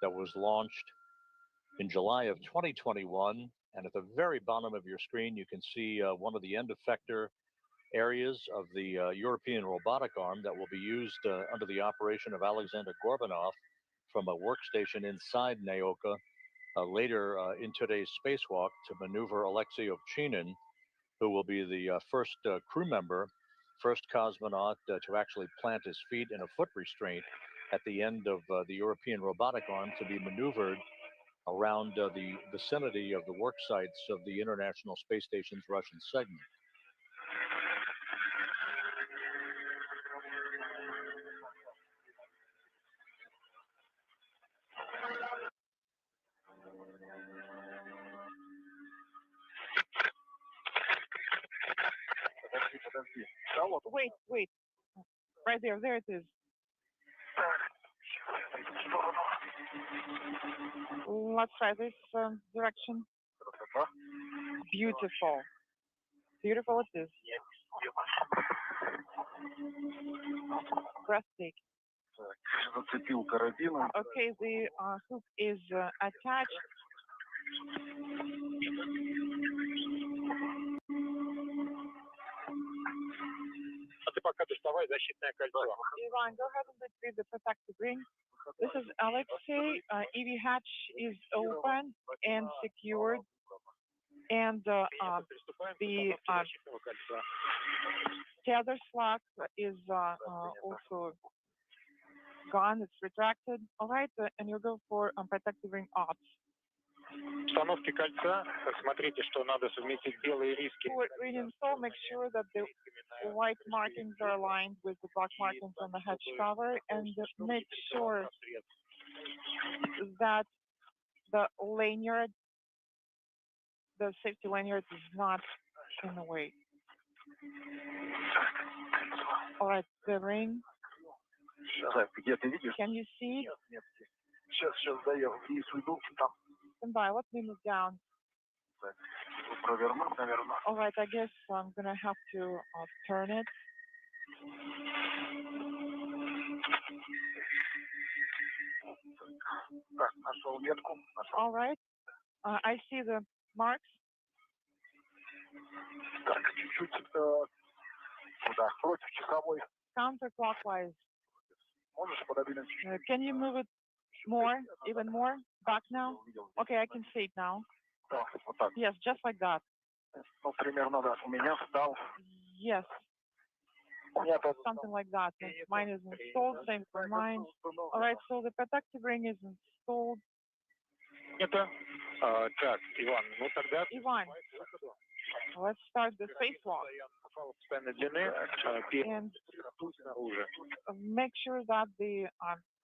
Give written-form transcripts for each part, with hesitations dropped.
that was launched in July of 2021. And at the very bottom of your screen, you can see one of the end effector areas of the European robotic arm that will be used under the operation of Alexander Gorbanov from a workstation inside Naoka later in today's spacewalk to maneuver Alexei Ovchinin, who will be the first crew member, first cosmonaut to actually plant his feet in a foot restraint at the end of the European robotic arm to be maneuvered around the vicinity of the work sites of the International Space Station's Russian segment. Wait. Right there it is. Let's try this direction. Beautiful. Beautiful it is. Breathtaking. Okay, the hook is attached. Ivan, go ahead and retrieve the protective ring. This is Alexei. EV hatch is open and secured, and the tether slack is also gone. It's retracted. All right, and you go for protective ring ops. Установки кольца. Смотрите, что надо совместить белые риски. For reinstall, make sure that the white markings are aligned with the black markings on the hatch cover, and make sure that the lanyard, the safety lanyard, is not in the way. All right, the ring. Can you see? Stand by, let me move down. All right, I guess I'm gonna have to turn it. All right, I see the marks. Counterclockwise. Can you move it more, even more? Back now? Okay, I can see it now. Yes, just like that. Yes. Something like that. Mine is installed, same for mine. All right, so the protective ring is installed. Так, Иван, ну тогда... Иван, let's start the spacewalk. And make sure that the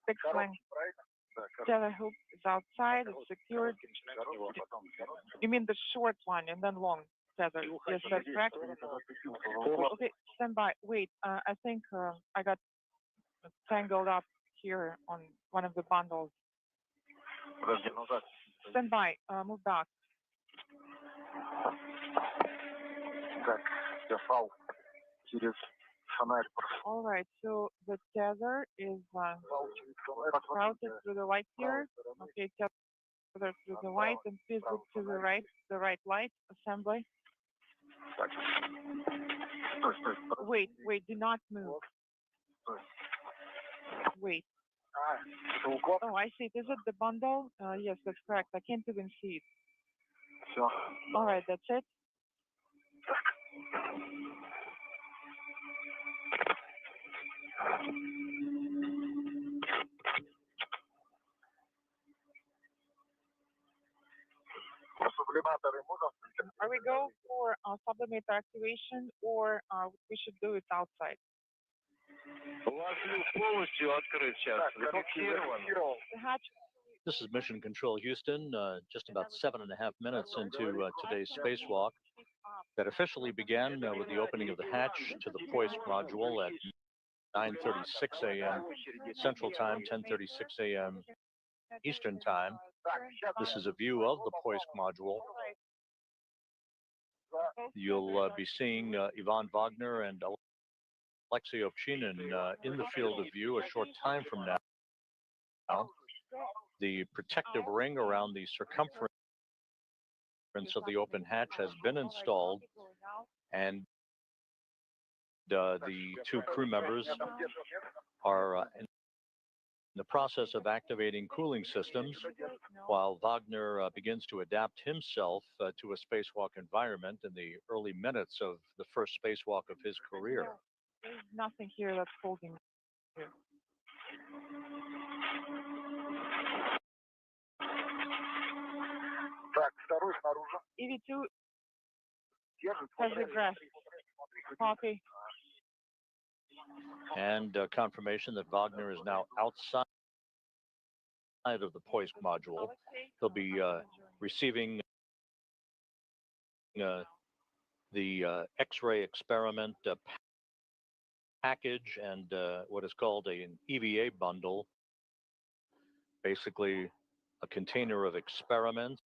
fixed length tether hook is outside, it's secured. You mean the short one and then long tether? Yes, that's correct. Okay, stand by. Wait, I think I got tangled up here on one of the bundles. Stand by. Move back. All right, so the tether is routed through the light here. Okay, tether through the light, and please look to the right light assembly. Wait, do not move. Wait. Oh, I see. Is it the bundle? Yes, that's correct. I can't even see it. All right, that's it. Are we go for sublimator activation, or we should do it outside? This is Mission Control Houston, just about 7.5 minutes into today's spacewalk that officially began with the opening of the hatch to the Poisk module at 9:36 a.m. Central Time, 10:36 a.m. Eastern Time. This is a view of the Poisk module. You'll be seeing Ivan Wagner and Alexei Ovchinin in the field of view a short time from now. The protective ring around the circumference of the open hatch has been installed, and the two crew members are in the process of activating cooling systems while Wagner begins to adapt himself to a spacewalk environment in the early minutes of the first spacewalk of his career. There's nothing here that's holding you. EV2 has regressed. Copy. And confirmation that Wagner is now outside of the Poisk module. He'll be receiving the X-ray experiment package and what is called an EVA bundle, basically a container of experiments,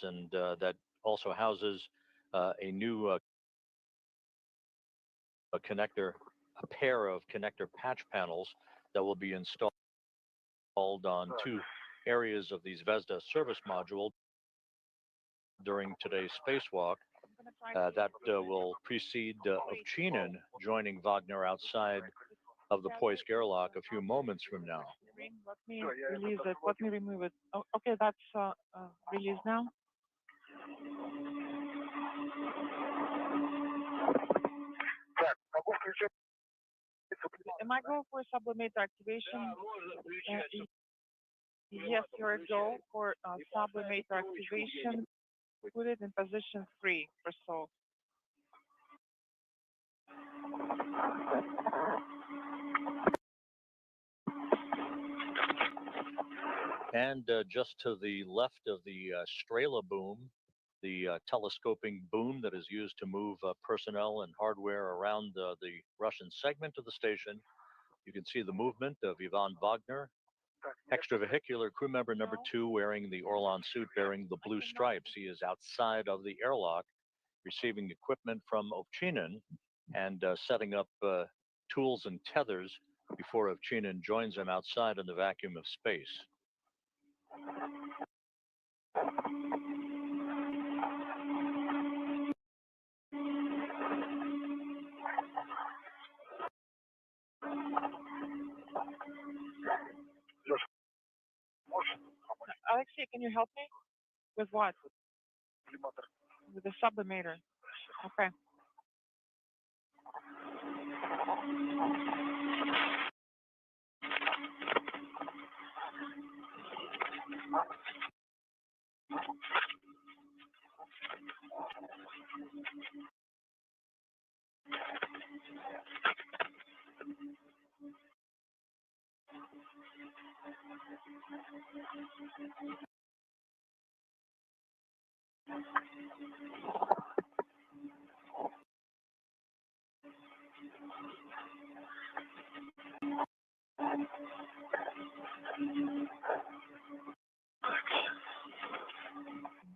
and that also houses a new connector, a pair of connector patch panels that will be installed on two areas of the Zvezda service module during today's spacewalk. That will precede Ovchinin joining Wagner outside of the Poisk airlock a few moments from now. Let me release it. Let me remove it. Oh, okay, that's released now. Am I go for sublimator activation? Yes, you're a go for sublimator activation. Put it in position 3 or so. And just to the left of the Strela boom, the telescoping boom that is used to move personnel and hardware around the Russian segment of the station, you can see the movement of Ivan Wagner, extravehicular crew member number 2, wearing the Orlan suit bearing the blue stripes. He is outside of the airlock, receiving equipment from Ovchinin and setting up tools and tethers before Ovchinin joins him outside in the vacuum of space. Alexei, can you help me? With what? With the sublimator. Okay.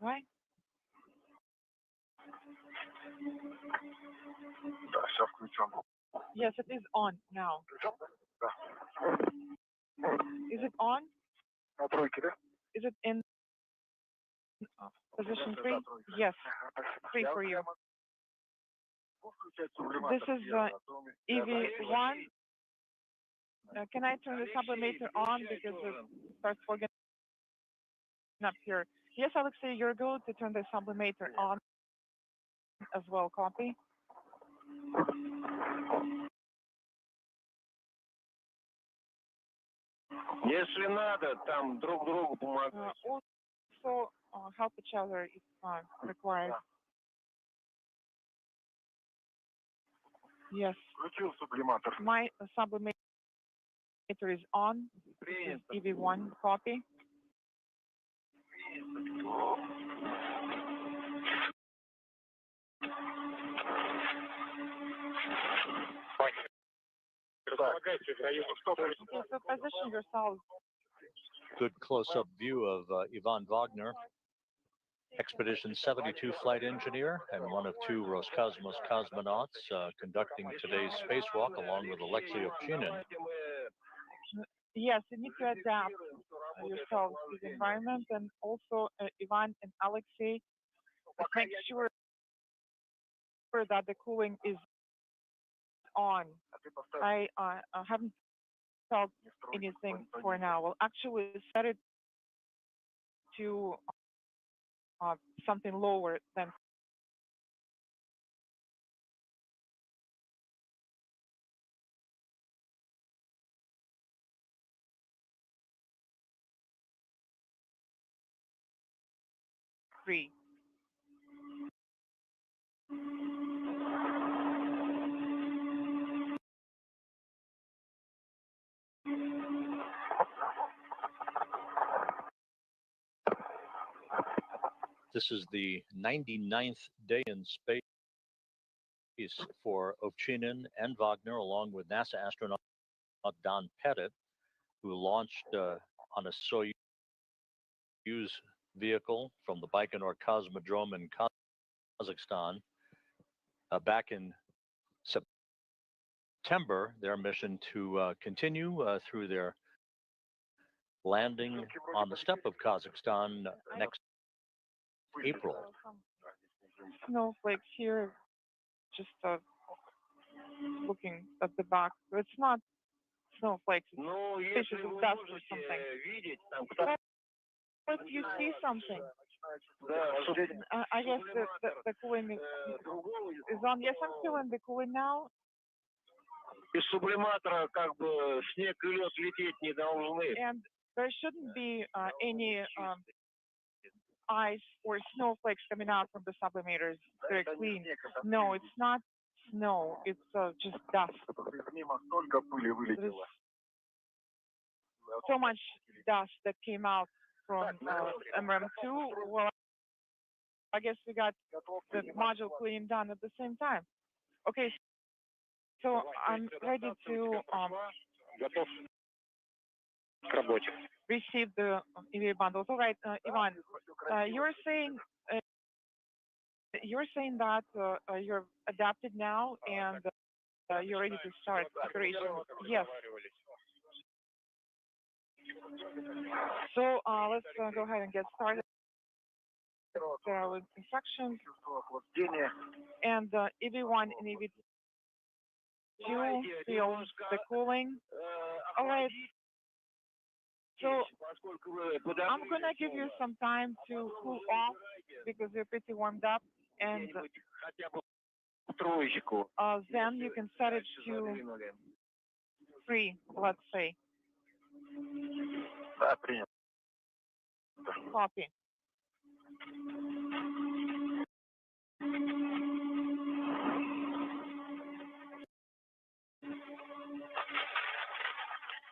Right. Yes, it is on now. Is it on? Is it in position 3? Yes, 3 for you. This is EV1. Can I turn the sublimator on because it starts fogging up here? Yes, Alexei, you're good to turn the sublimator on as well. Copy. Если надо, там друг другу помогать. Also, help each other if required. Yes. My sublimator is on. This is EV1. Copy. So position yourself. Good close-up view of Ivan Wagner, Expedition 72 flight engineer and one of 2 Roscosmos cosmonauts conducting today's spacewalk along with Alexei Ovchinin. Yes, you need to adapt yourselves to the environment, and also Ivan and Alexei, make sure that the cooling is on. I haven't felt anything for now. Well, actually, set it to something lower than three. This is the 99th day in space for Ovchinin and Wagner, along with NASA astronaut Don Pettit, who launched on a Soyuz vehicle from the Baikonur Cosmodrome in Kazakhstan. Back in September, their mission to continue through their landing on the steppe of Kazakhstan next April. Snowflakes here, just looking at the back. It's not snowflakes, it's fishes of dust or something. But you see something. I guess the cooling is on. Yes, I'm feeling the cooling now. Из сублиматора как бы снег и лед лететь не должны. And there shouldn't be any ice or snowflakes coming out from the sublimators. Very clean. No, it's not snow. It's just dust. There's so much dust that came out from MRM2. Well, I guess we got the module cleaning done at the same time. Okay, so I'm ready to receive the EVA bundles. All right, Ivan, you're saying that you're adapted now and you're ready to start operation. Yes. So let's go ahead and get started. With instructions and EV1 and EV2 feel the cooling. All right. So I'm gonna give you some time to cool off because you're pretty warmed up, and then you can set it to 3, let's say. Copy.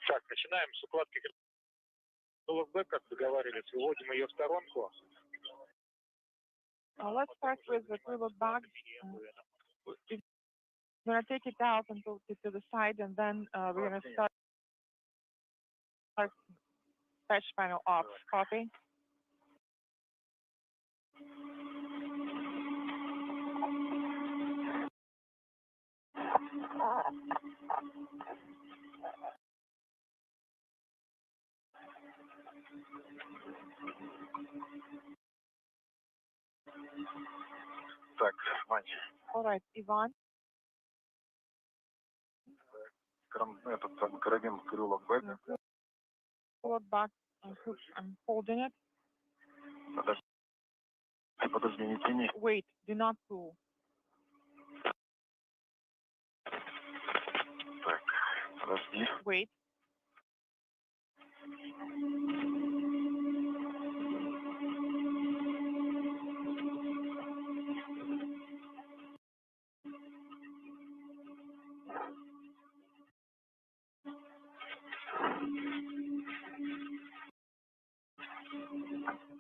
Так, начинаем с укладки крылок, как договаривались. Выводим ее в сторонку. Let's start with the crewload bag. We're gonna take it out and put it to the side, and then we're gonna start patch panel off. Copy. Так, мать. All right, Ivan. Этот карабин крылок бэк. Crewload bag. I'm holding it. Подожди, не тяни. Wait, do not pull. Так, подожди. Wait.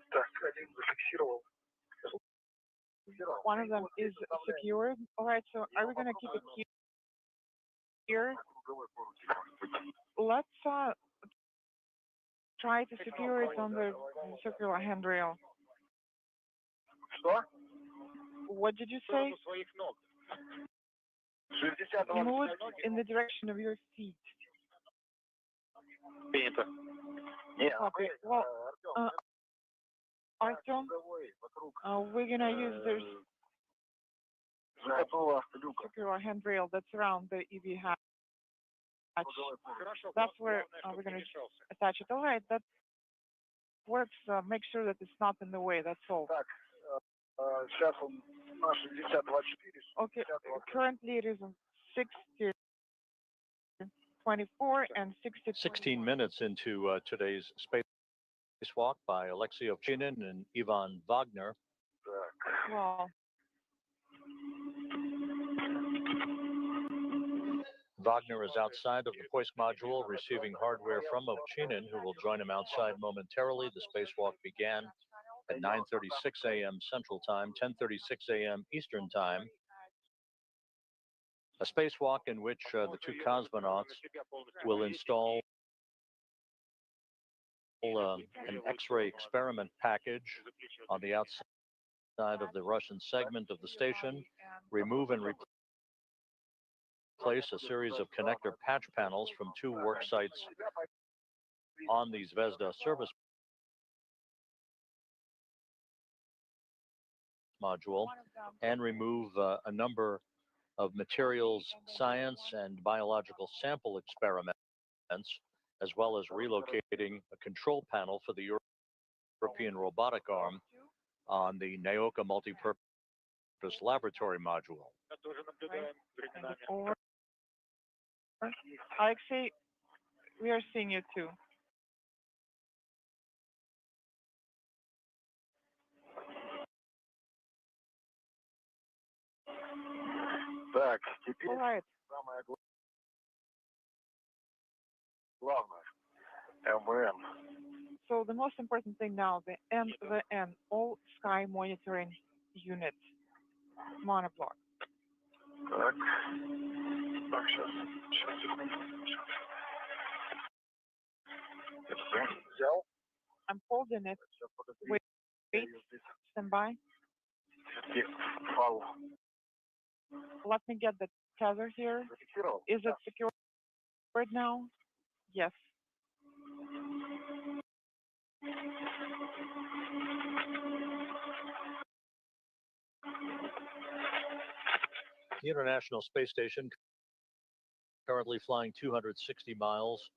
Так, один зафиксировал. One of them is secured. All right, so are we gonna keep it here? Let's try to secure it on the circular handrail. Что? What did you say? Move it in the direction of your feet. Принято. Copy. Well, Artyom, we're gonna use this secure handrail that's around the EV hatch. That's where we're gonna attach it. All right, that works. Make sure that it's not in the way. That's all. Okay. Currently, it is 60:24 and 60. 16 minutes into today's Spacewalk by Alexei Ovchinin and Ivan Wagner. Well, Wagner is outside of the Poisk module receiving hardware from Ovchinin, who will join him outside momentarily. The spacewalk began at 9:36 a.m. Central Time, 10:36 a.m. Eastern Time. A spacewalk in which the two cosmonauts will install an X-ray experiment package on the outside of the Russian segment of the station, remove and replace a series of connector patch panels from two work sites on the Zvezda service module, and remove a number of materials science and biological sample experiments, as well as relocating a control panel for the European robotic arm on the Naoka multi-purpose laboratory module. Alexei, we are seeing you too. All right. So the most important thing now, the MVN, all sky monitoring unit, monoblock. I'm holding it. Wait, stand by. Let me get the tether here. Is it secured now? Yes. The International Space Station, currently flying 260 miles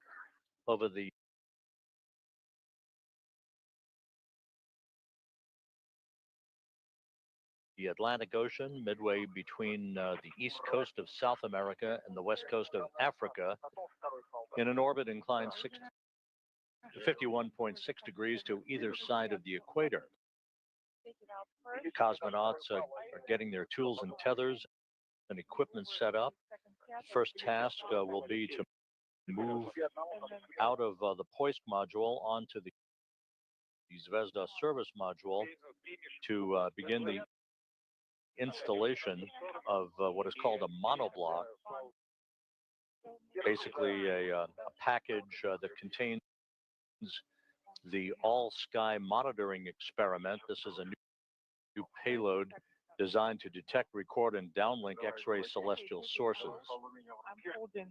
over the Atlantic Ocean, midway between the east coast of South America and the west coast of Africa, in an orbit inclined 51.6 degrees to either side of the equator. The cosmonauts are getting their tools and tethers and equipment set up. First task will be to move out of the Poisk module onto the Zvezda service module to begin the installation of what is called a monoblock, basically a package that contains the all-sky monitoring experiment. This is a new payload designed to detect, record, and downlink X-ray celestial sources. I'm holding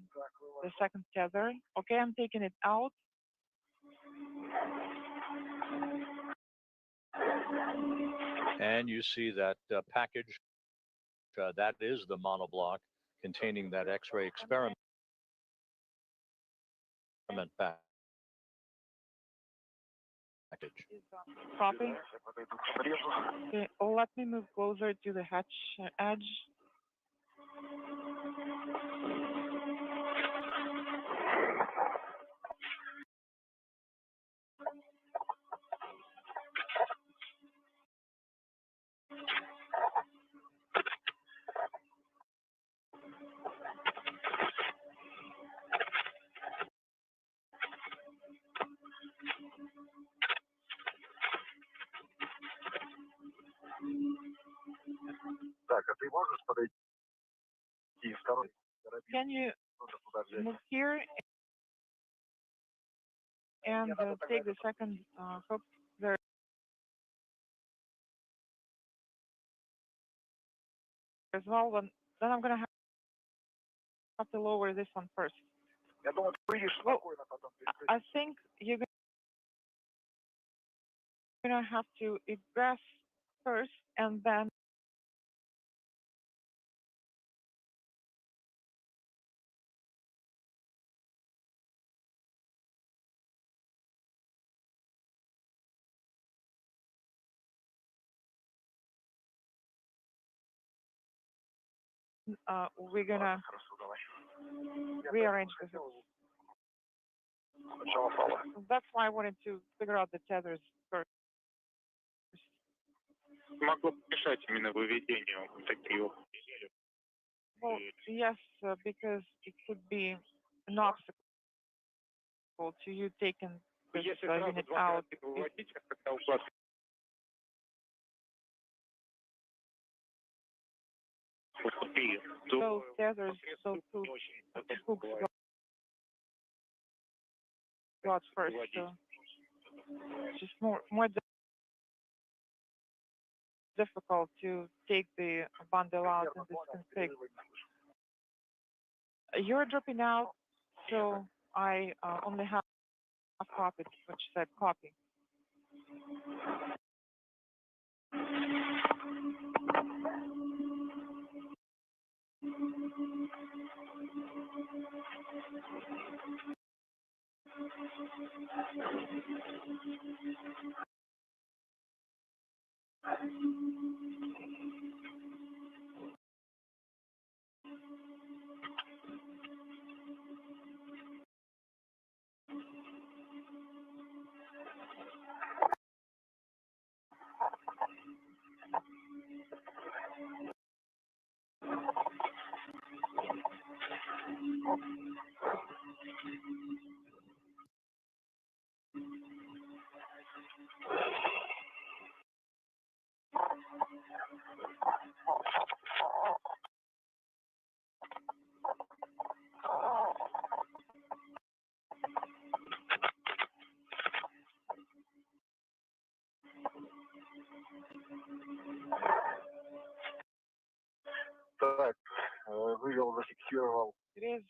the second tether. Okay, I'm taking it out. And you see that package, that is the monoblock containing that X-ray experiment package. Copy. Okay, let me move closer to the hatch edge. Can you move here and take the second hook there as well? Then I'm going to have to lower this one first. Well, I think you're gonna have to egress first, and then we're gonna rearrange the hooks. That's why I wanted to figure out the tethers first. Могло помешать именно выведению такие опции. Well, yes, because it could be an obstacle to you taking this Если сразу unit два out. графика выводить, когда укладка купи, то Those tethers, those не two очень hooks бывает got first, выводить. so it's just more difficult to take the bundle out in this config. You're dropping out, so I only have copied, which said copy. Так, вывел, зафиксировал. It is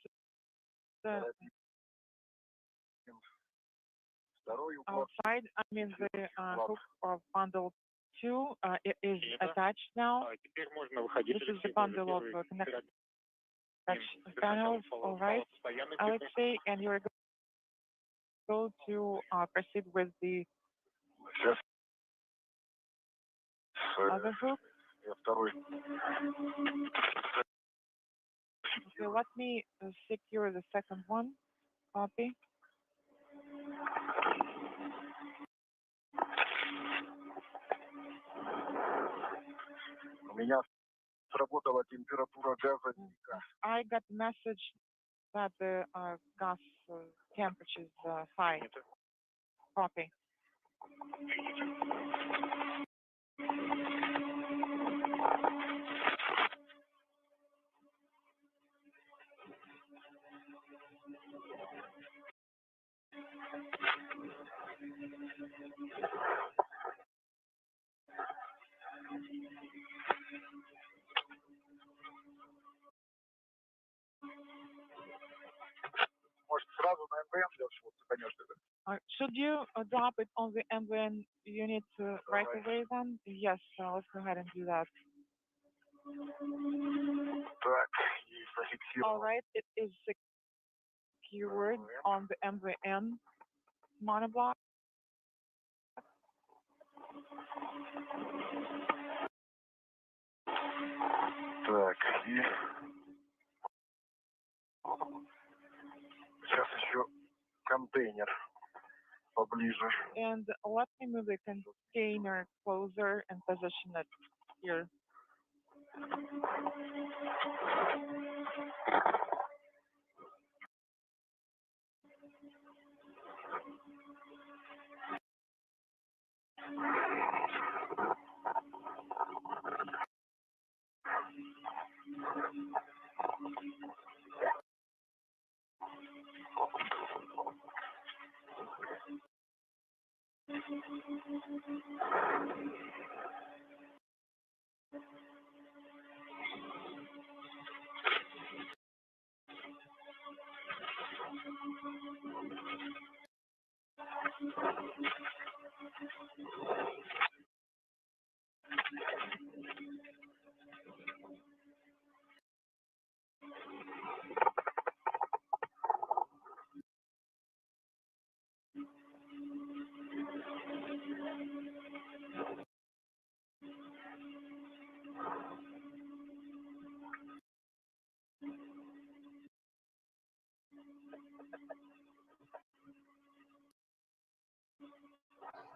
Второй уклад. outside. I mean, the hook of bundle 2 is attached now. Теперь можно выходить. This is the bundle of connected panels. All right, Alexei, and you're going to proceed with the Сейчас. other hook. Второй. Okay, let me secure the second one. Copy. У меня сработала температура газа. I got the message that the gas temperature is high. Copy. Может, сразу на МВМ конечно. Should you drop it on the MVN unit right away then? Yes, let's go ahead and do that. Так, и зафиксировал. All right, it is secured on the MVN monoblock. Так, и сейчас еще контейнер поближе. And let me move the container closer and position it here.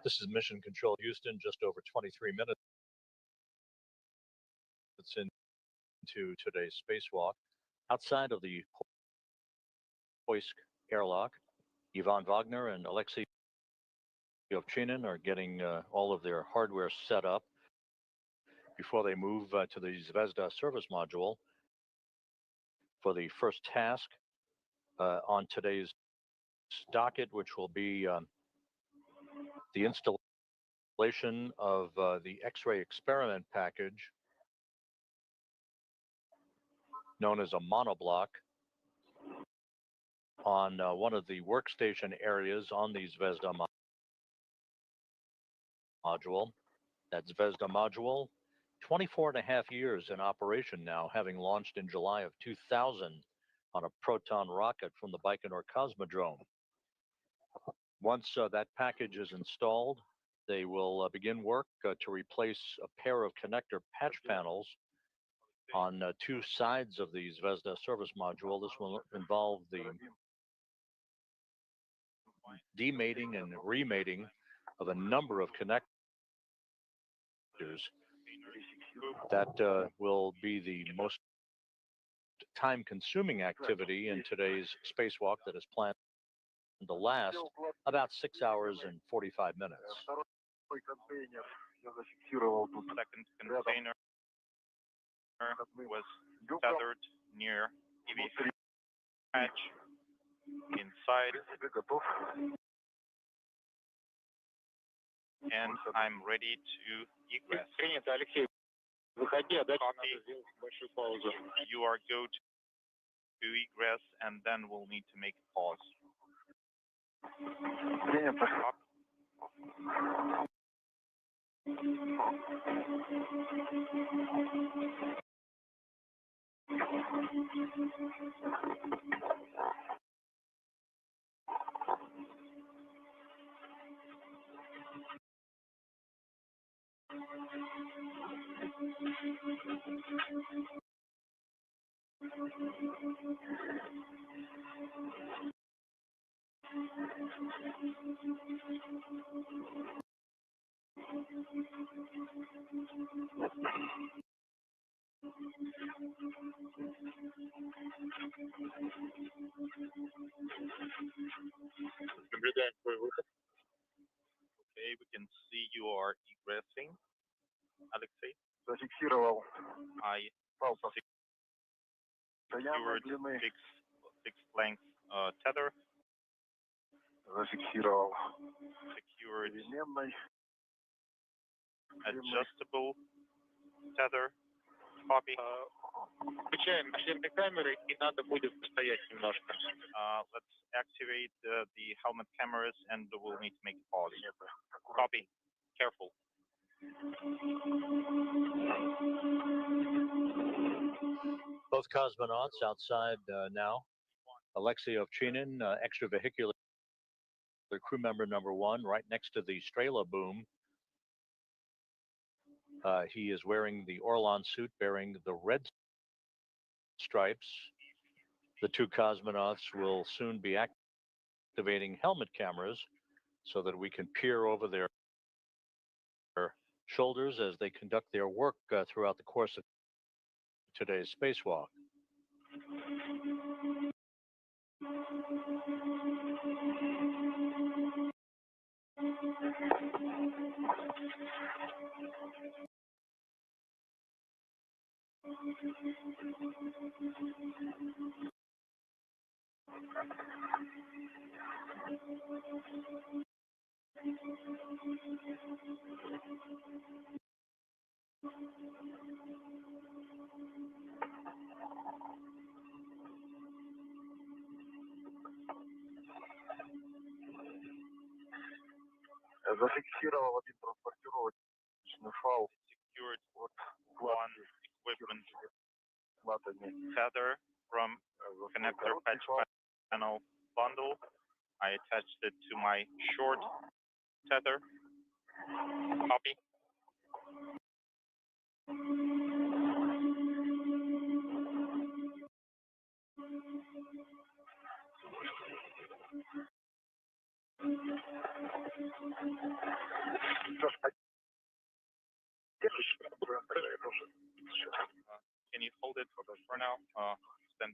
This is Mission Control Houston, just over 23 minutes into today's spacewalk. Outside of the Poisk airlock, Ivan Wagner and Alexei Ovchinin are getting all of their hardware set up before they move to the Zvezda service module for the first task on today's docket, which will be the installation of the X-ray experiment package known as a monoblock on one of the workstation areas on the Zvezda module. That Zvezda module, 24 and a half years in operation now, having launched in July of 2000 on a Proton rocket from the Baikonur Cosmodrome. Once that package is installed, they will begin work to replace a pair of connector patch panels on two sides of the Zvezda service module. This will involve the demating and remating of a number of connectors. That will be the most time-consuming activity in today's spacewalk that is planned to last about 6 hours and 45 minutes. Second container was tethered near EV hatch inside, and I'm ready to egress. Принято, Алексей. Выходи, а дальше надо сделать большую паузу. You are good to egress, and then we'll need to make a pause. Принято. Наблюдаем твой выход. Okay, we can see you are egressing, Alexei. Зафиксировал. I Постоянной secured длины. fixed length tether, Зафиксировал. secured Переменной. adjustable tether, copy. Включаем шлемные камеры, и надо будет постоять немножко. Let's activate the helmet cameras, and we'll need to make a pause. Copy. Careful. Both cosmonauts outside now. Alexei Ovchinin, extravehicular crew member number one, right next to the Strela boom. He is wearing the Orlan suit bearing the red stripes. The two cosmonauts will soon be activating helmet cameras so that we can peer over their shoulders as they conduct their work throughout the course of today's spacewalk. Зафиксировал один транспортировочный фал. Secured Вот one equipment платами. tether from connector patch panel bundle. I attached it to my short tether. Copy.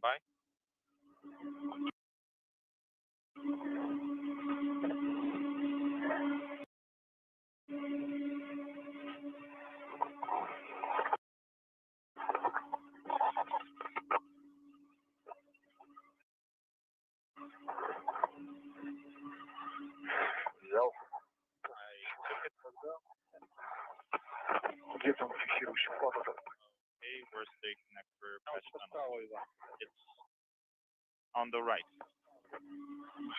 by. Взял. Где там фиксирующий плата? Okay, where's the connector patch tunnel? It's on the right.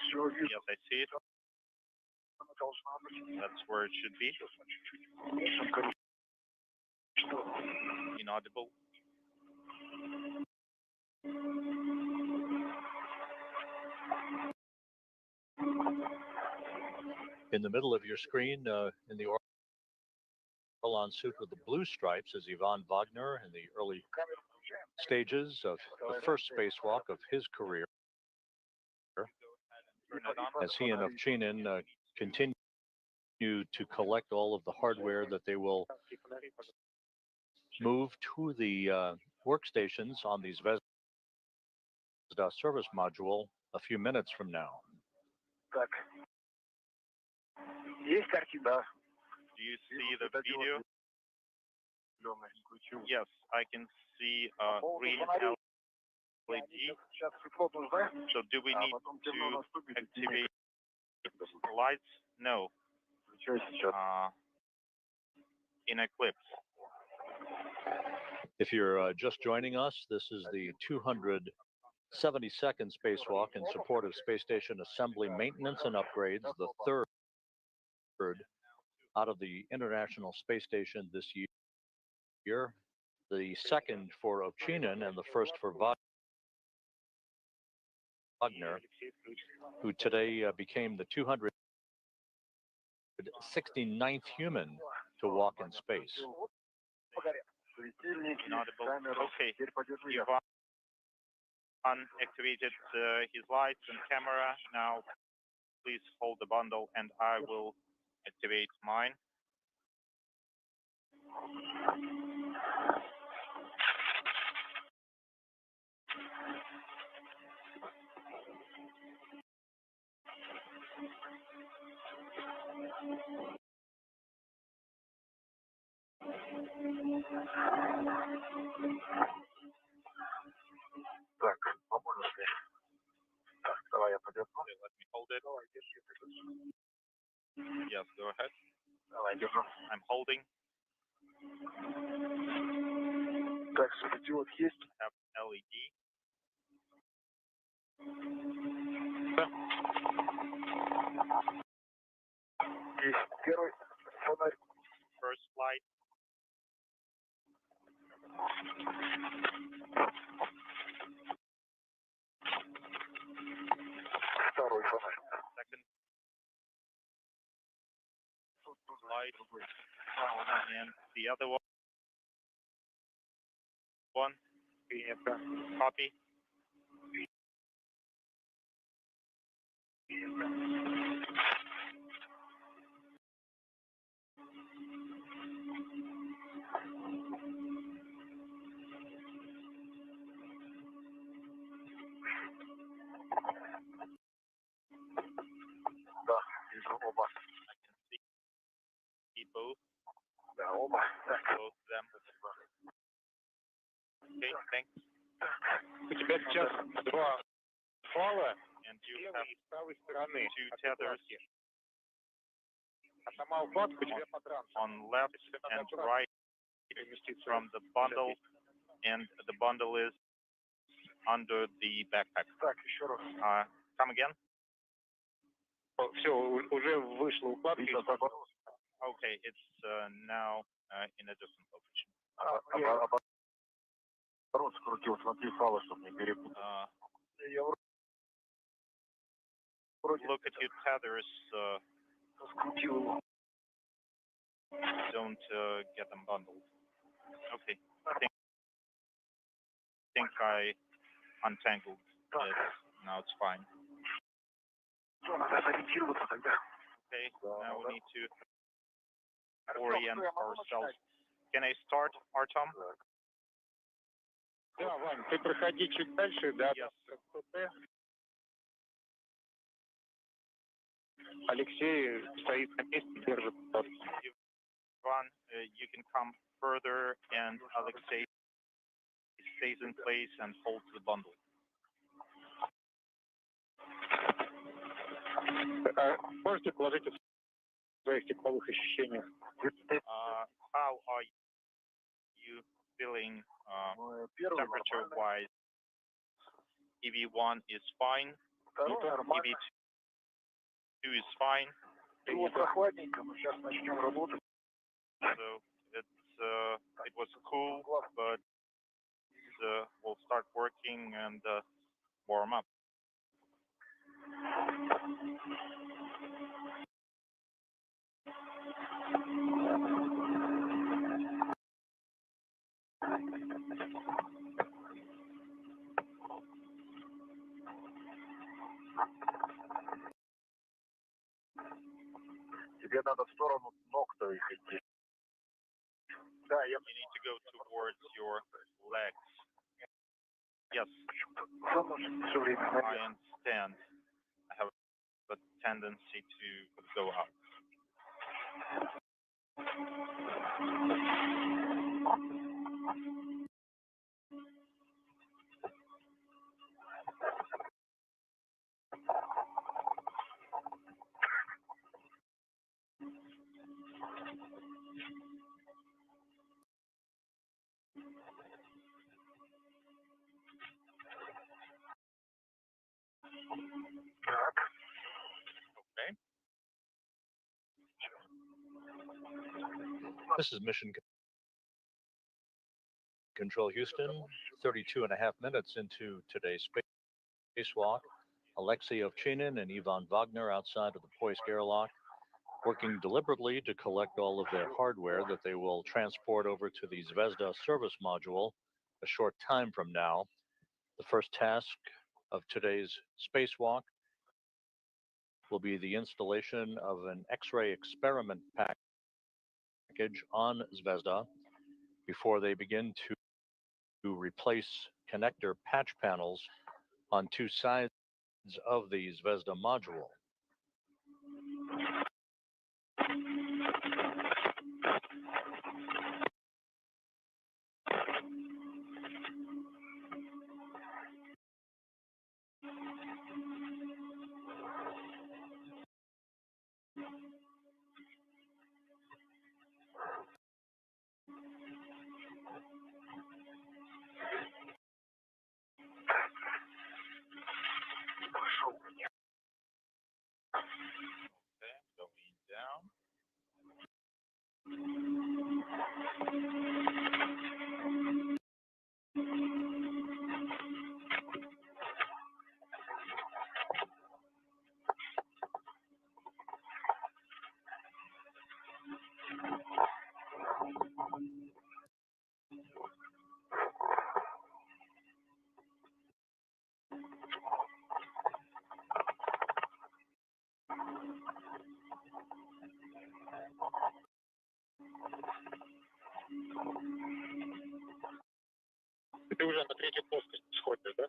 Все, вижу. Yes, I see it. Должна быть. That's where it should be. Inaudible. In the middle of your screen, in the Orlan suit with the blue stripes, is Ivan Wagner in the early stages of the first spacewalk of his career, as he and Ovchinin continue to collect all of the hardware that they will move to the workstations on these Zvezda service module a few minutes from now. Так. Есть картина? Do you see the video? Yes, I can see green LED. Сейчас светло нужно. So do we need to activate lights? No. Включай сейчас. In Eclipse. If you're just joining us, this is the 272nd spacewalk in support of space station assembly, maintenance, and upgrades, the third out of the International Space Station this year, the second for Ovchinin and the first for Wagner, who today became the 269th human to walk in space. Inaudible. Okay, Ivan activated his lights and camera. Now, please hold the bundle and I will activate mine. Так, поможешь мне? Так, давай я подержу. Okay, let me hold it. Yes, go ahead. Давай, держу. I'm holding. Так, светодиод есть? Have LED. Есть. Первый фонарь. First light. Второй фонарь. Second light. And the other one. Copy. Да, вижу оба. I can see both. Да, оба. Так, Both of them. Okay, thanks. У тебя сейчас два фала And you левой have и правой стороны. two от tethers укладки. А сама укладка у тебя по трансу. on left Тебе надо and аккуратно right переместиться. from the bundle, and the bundle is under the backpack. так, еще раз. Come again? Все, уже вышла укладка. Видно, из-под- Okay, it's now in a different location. Оборот скрутил, смотри, фала, чтобы не перепутать. Я вроде Look at your tethers. скрутил его. Don't get them bundled. Okay, I think I untangled it. Now it's fine. Что, надо сориентироваться тогда. Okay, now we need to orient ourselves. Can I start, Artem? Да, Вань, ты проходи чуть дальше, да, Yes. КПП. Алексей стоит на месте, держит. Ivan, you can come further, and Alexei stays in place and holds the bundle. Можете положить в своих тепловых ощущениях? How are you feeling temperature-wise? EV1 is fine. EV2 is fine. Было прохладненько, но сейчас начнем работать. So it was cool, but we'll start working and warm up. Тебе надо в сторону ног твоих идти. Да, я You need to go towards your legs. Yes, все время I understand. I have a tendency to go up. Okay. This is Mission Control Houston, 32 and a half minutes into today's spacewalk. Alexei Ovchinin and Ivan Wagner outside of the Poisk airlock, working deliberately to collect all of their hardware that they will transport over to the Zvezda service module a short time from now. The first task of today's spacewalk will be the installation of an X-ray experiment package on Zvezda before they begin to replace connector patch panels on two sides of the Zvezda module. Okay, going down. Ты уже на третью плоскость сходишь, да?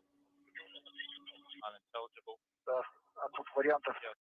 Unintelligible. Да, а тут вариантов Yes.